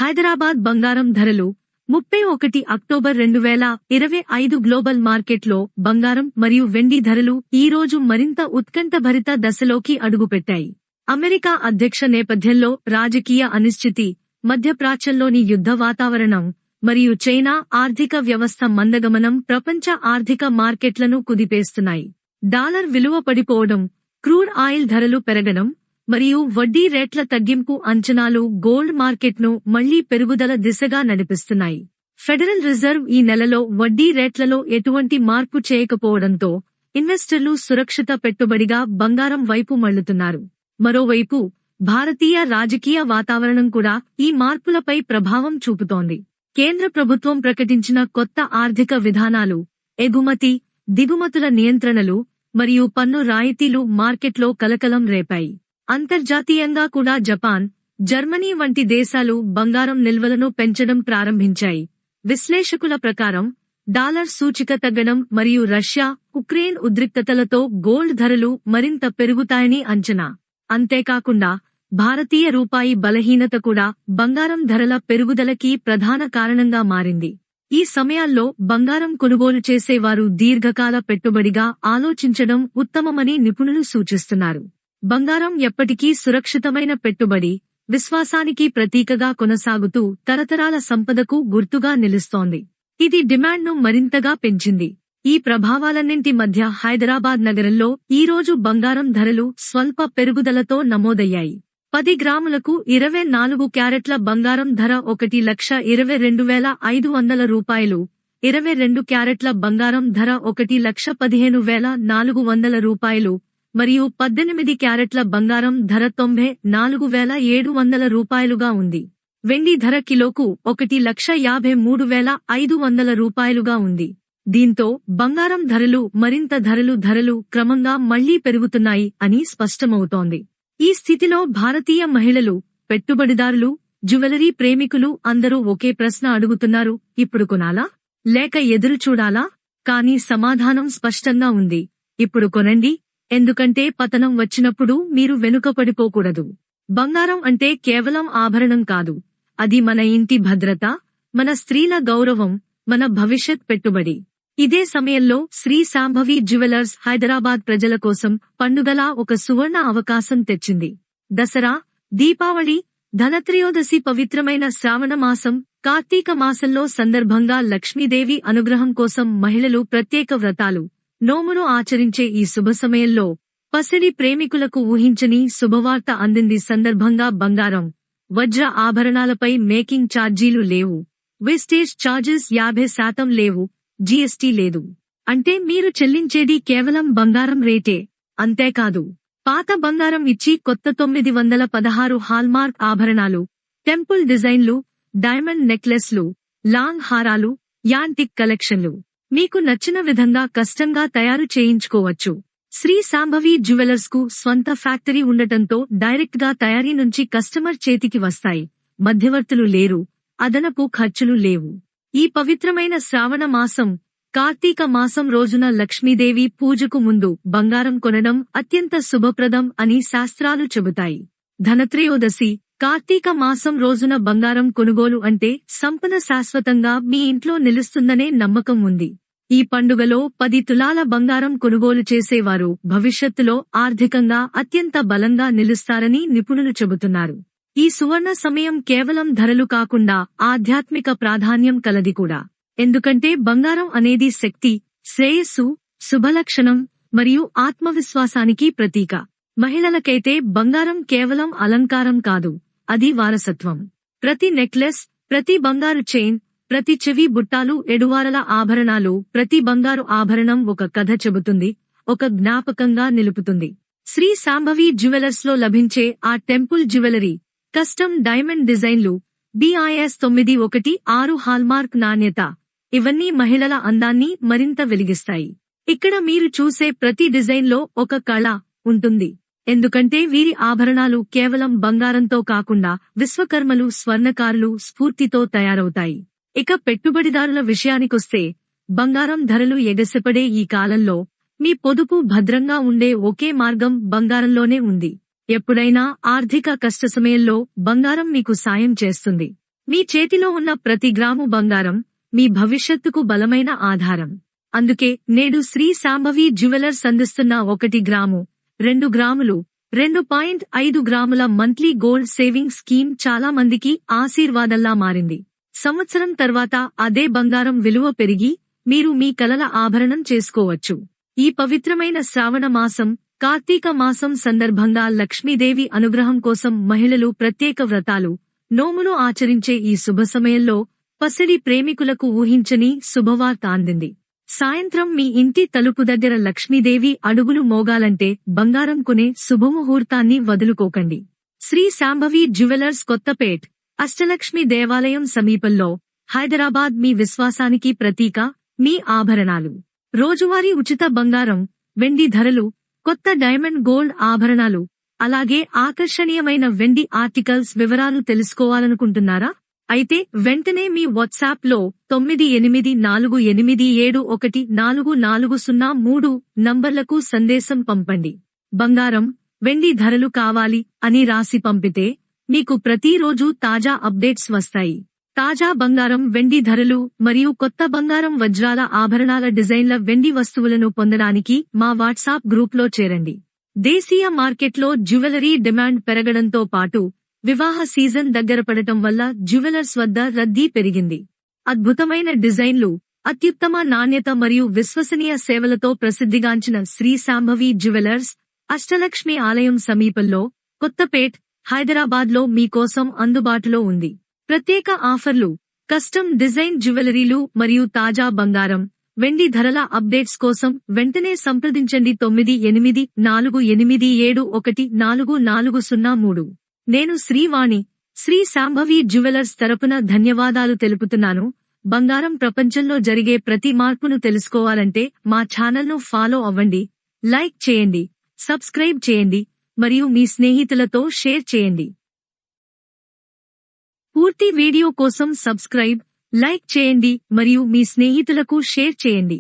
హైదరాబాద్ బంగారం ధరలు 31 October 2025 global మార్కెట్లో బంగారం మరియు వెండి ధరలు ఈ రోజు మరింత ఉత్కంఠభరిత దశలోకి అడుగుపెట్టాయి. అమెరికా అధ్యక్ష నేపథ్యంలో రాజకీయ అనిశ్చితి, మధ్యప్రాచ్యంలోని యుద్ధ వాతావరణం మరియు చైనా ఆర్థిక వ్యవస్థ మందగమనం ప్రపంచ ఆర్థిక మార్కెట్లను కుదిపేస్తున్నాయి. డాలర్ విలువ పడిపోవడం, క్రూడ్ ఆయిల్ ధరలు పెరగడం మరియు వడ్డీ రేట్ల తగ్గింపు అంచనాలు గోల్డ్ మార్కెట్ను మళ్లీ పెరుగుదల దిశగా నడిపిస్తున్నాయి. ఫెడరల్ రిజర్వ్ ఈ నెలలో వడ్డీ రేట్లలో ఎటువంటి మార్పు చేయకపోవడంతో ఇన్వెస్టర్లు సురక్షిత పెట్టుబడిగా బంగారం వైపు మళ్లుతున్నారు. మరోవైపు భారతీయ రాజకీయ వాతావరణం కూడా ఈ మార్పులపై ప్రభావం చూపుతోంది. కేంద్ర ప్రభుత్వం ప్రకటించిన కొత్త ఆర్థిక విధానాలు, ఎగుమతి, దిగుమతుల నియంత్రణలు మరియు పన్ను రాయితీలు మార్కెట్లో కలకలం రేపాయి. అంతర్జాతీయంగా కూడా జపాన్, జర్మనీ వంటి దేశాలు బంగారం నిల్వలను పెంచడం ప్రారంభించాయి. విశ్లేషకుల ప్రకారం డాలర్ సూచిక తగ్గడం మరియు రష్యా, ఉక్రెయిన్ ఉద్రిక్తతలతో గోల్డ్ ధరలు మరింత పెరుగుతాయని అంచనా. అంతేకాకుండా భారతీయ రూపాయి బలహీనత కూడా బంగారం ధరల పెరుగుదలకి ప్రధాన కారణంగా మారింది. ఈ సమయాల్లో బంగారం కొనుగోలు చేసేవారు దీర్ఘకాల పెట్టుబడిగా ఆలోచించడం ఉత్తమమని నిపుణులు సూచిస్తున్నారు. బంగారం ఎప్పటికీ సురక్షితమైన పెట్టుబడి, విశ్వాసానికి ప్రతీకగా కొనసాగుతూ తరతరాల సంపదకు గుర్తుగా నిలుస్తోంది. ఇది డిమాండ్ను మరింతగా పెంచింది. ఈ ప్రభావాలన్నింటి మధ్య హైదరాబాద్ నగరంలో ఈ రోజు బంగారం ధరలు స్వల్ప పెరుగుదలతో నమోదయ్యాయి. 10 గ్రాములకు 24 క్యారెట్ల బంగారం ధర 1,22,500 రూపాయలు, 22 క్యారెట్ల బంగారం ధర 1,15,400 రూపాయలు మరియు 18 క్యారెట్ల బంగారం ధర 94,700 రూపాయలుగా ఉంది. వెండి ధర కిలోకు 1,53,500 రూపాయలుగా ఉంది. దీంతో బంగారం ధరలు క్రమంగా మళ్లీ పెరుగుతున్నాయి అని స్పష్టమవుతోంది. ఈ స్థితిలో భారతీయ మహిళలు, పెట్టుబడిదారులు, జ్యువెలరీ ప్రేమికులు అందరూ ఒకే ప్రశ్న అడుగుతున్నారు: ఇప్పుడు కొనాలా లేక ఎదురు చూడాలా? కానీ సమాధానం స్పష్టంగా ఉంది: ఇప్పుడు కొనండి. ఎందుకంటే పతనం వచ్చినప్పుడు మీరు వెనుకపడిపోకూడదు. బంగారం అంటే కేవలం ఆభరణం కాదు, అది మన ఇంటి భద్రత, మన స్త్రీల గౌరవం, మన భవిష్యత్ పెట్టుబడి. ఇదే సమయంలో శ్రీ శాంభవి జ్యువెలర్స్ హైదరాబాద్ ప్రజల కోసం పండుగలా ఒక సువర్ణ అవకాశం తెచ్చింది. దసరా, దీపావళి, ధనత్రయోదశి, పవిత్రమైన శ్రావణ మాసం, కార్తీక మాసంలో సందర్భంగా లక్ష్మీదేవి అనుగ్రహం కోసం మహిళలు ప్రత్యేక వ్రతాలు, నోమును ఆచరించే ఈ శుభ సమయంలో పసిడి ప్రేమికులకు ఊహించని శుభవార్త అందింది. సందర్భంగా బంగారం, వజ్ర ఆభరణాలపై మేకింగ్ ఛార్జీలు లేవు, వేస్టేజ్ ఛార్జెస్ 50% లేవు, జీఎస్టీ లేదు. అంటే మీరు చెల్లించేది కేవలం బంగారం రేటే. అంతేకాదు, పాత బంగారం ఇచ్చి కొత్త 916 హాల్మార్క్ ఆభరణాలు, టెంపుల్ డిజైన్లు, డైమండ్ నెక్లెస్లు, లాంగ్ హారాలు, యాంటిక్ కలెక్షన్లు మీకు నచ్చిన విధంగా కష్టంగా తయారు చేయించుకోవచ్చు. శ్రీ శాంభవి జ్యువెలర్స్ కు స్వంత ఫ్యాక్టరీ ఉండటంతో డైరెక్ట్ గా తయారీ నుంచి కస్టమర్ చేతికి వస్తాయి. మధ్యవర్తులు లేరు, అదనపు ఖర్చులు లేవు. ఈ పవిత్రమైన శ్రావణ మాసం, కార్తీక మాసం రోజున లక్ష్మీదేవి పూజకు ముందు బంగారం కొనడం అత్యంత శుభప్రదం అని శాస్త్రాలు చెబుతాయి. ధనత్రయోదశి, కార్తీక మాసం రోజున బంగారం కొనుగోలు అంటే సంపద శాశ్వతంగా మీ ఇంట్లో నిలుస్తుందనే నమ్మకం ఉంది. ఈ పండుగలో 10 తులాల బంగారం కొనుగోలు చేసేవారు భవిష్యత్తులో ఆర్థికంగా అత్యంత బలంగా నిలుస్తారని నిపుణులు చెబుతున్నారు. ఈ సువర్ణ సమయం కేవలం ధరలు కాకుండా ఆధ్యాత్మిక ప్రాధాన్యం కలది కూడా. ఎందుకంటే బంగారం అనేది శక్తి, శ్రేయస్సు, శుభలక్షణం మరియు ఆత్మవిశ్వాసానికి ప్రతీక. మహిళలకైతే బంగారం కేవలం అలంకారం కాదు, అది వారసత్వం. ప్రతి నెక్లెస్, ప్రతి బంగారు చైన్, ప్రతి చెవి బుట్టాలు, ఎడువారల ఆభరణాలు, ప్రతి బంగారు ఆభరణం ఒక కథ చెబుతుంది, ఒక జ్ఞాపకంగా నిలుపుతుంది. శ్రీ శాంభవి జ్యువెలర్స్ లో లభించే ఆ టెంపుల్ జ్యువెలరీ, కస్టమ్ డైమండ్ డిజైన్లు, BIS 916 హాల్మార్క్ నాణ్యత, ఇవన్నీ మహిళల అందాన్ని మరింత వెలిగిస్తాయి. ఇక్కడ మీరు చూసే ప్రతి డిజైన్లో ఒక కళ ఉంటుంది. ఎందుకంటే వీరి ఆభరణాలు కేవలం బంగారంతో కాకుండా విశ్వకర్మలు, స్వర్ణకారులు స్ఫూర్తితో తయారవుతాయి. ఇక పెట్టుబడిదారుల విషయానికొస్తే, బంగారం ధరలు ఎగసిపడే ఈ కాలంలో మీ పొదుపు భద్రంగా ఉండే ఒకే మార్గం బంగారంలోనే ఉంది. ఎప్పుడైనా ఆర్థిక కష్ట సమయంలో బంగారం మీకు సాయం చేస్తుంది. మీ చేతిలో ఉన్న ప్రతి గ్రాము బంగారం మీ భవిష్యత్తుకు బలమైన ఆధారం. అందుకే నేడు శ్రీ శాంభవి జ్యువెలర్స్ అందిస్తున్న 1 గ్రాము, 2 గ్రాములు, 2.5 గ్రాముల మంత్లీ గోల్డ్ సేవింగ్ స్కీమ్ చాలా మందికి ఆశీర్వాదంలా మారింది. సంవత్సరం తర్వాత అదే బంగారం విలువ పెరిగి మీరు మీ కలల ఆభరణం చేసుకోవచ్చు. ఈ పవిత్రమైన శ్రావణ మాసం, కార్తీక మాసం సందర్భంగా లక్ష్మీదేవి అనుగ్రహం కోసం మహిళలు ప్రత్యేక వ్రతాలు, నోములు ఆచరించే ఈ శుభ సమయంలో పసిడి ప్రేమికులకు ఊహించని శుభవార్త అందింది. సాయంత్రం మీ ఇంటి తలుపు దగ్గర లక్ష్మీదేవి అడుగులు మోగాలంటే బంగారం కొనే శుభముహూర్తాన్ని వదులుకోకండి. శ్రీ శాంభవి జ్యువెలర్స్, కొత్తపేట్, అష్టలక్ష్మి దేవాలయం సమీపంలో, హైదరాబాద్. మీ విశ్వాసానికి ప్రతీక, మీ ఆభరణాలు, రోజువారీ ఉచిత బంగారం, వెండి ధరలు, కొత్త డైమండ్ గోల్డ్ ఆభరణాలు, అలాగే ఆకర్షణీయమైన వెండి ఆర్టికల్స్ వివరాలు తెలుసుకోవాలనుకుంటున్నారా? అయితే వెంటనే మీ వాట్సాప్ లో 9848714403 నంబర్లకు సందేశం పంపండి. బంగారం, వెండి ధరలు కావాలి అని రాసి పంపితే మీకు ప్రతిరోజు తాజా అప్డేట్స్ వస్తాయి. తాజా బంగారం, వెండి ధరలు మరియు కొత్త బంగారం, వజ్రాల ఆభరణాల డిజైన్ల వెండి వస్తువులను పొందడానికి మా వాట్సాప్ గ్రూప్లో చేరండి. దేశీయ మార్కెట్లో జ్యువెలరీ డిమాండ్ పెరగడంతో పాటు వివాహ సీజన్ దగ్గరపడటం వల్ల జ్యువెలర్స్ వద్ద రద్దీ పెరిగింది. అద్భుతమైన డిజైన్లు, అత్యుత్తమ నాణ్యత మరియు విశ్వసనీయ సేవలతో ప్రసిద్ధిగాంచిన శ్రీ శాంభవి జ్యువెలర్స్, అష్టలక్ష్మి ఆలయం సమీపంలో, కొత్తపేట్, హైదరాబాద్లో మీకోసం అందుబాటులో ఉంది. ప్రత్యేక ఆఫర్లు, కస్టమ్ డిజైన్ జ్యువెలరీలు మరియు తాజా బంగారం, వెండి ధరల అప్డేట్స్ కోసం వెంటనే సంప్రదించండి 9848714403. నేను శ్రీవాణి, శ్రీ శాంభవి జ్యువెలర్స్ తరపున ధన్యవాదాలు తెలుపుతున్నాను. బంగారం ప్రపంచంలో జరిగే ప్రతి మార్పును తెలుసుకోవాలంటే మా ఛానల్ను ఫాలో అవ్వండి, లైక్ చేయండి, సబ్స్క్రైబ్ చేయండి మరియు మీ స్నేహితులతో షేర్ చేయండి. పూర్తి వీడియో కోసం సబ్స్క్రైబ్, లైక్ చేయండి మరియు మీ స్నేహితులకు షేర్ చేయండి.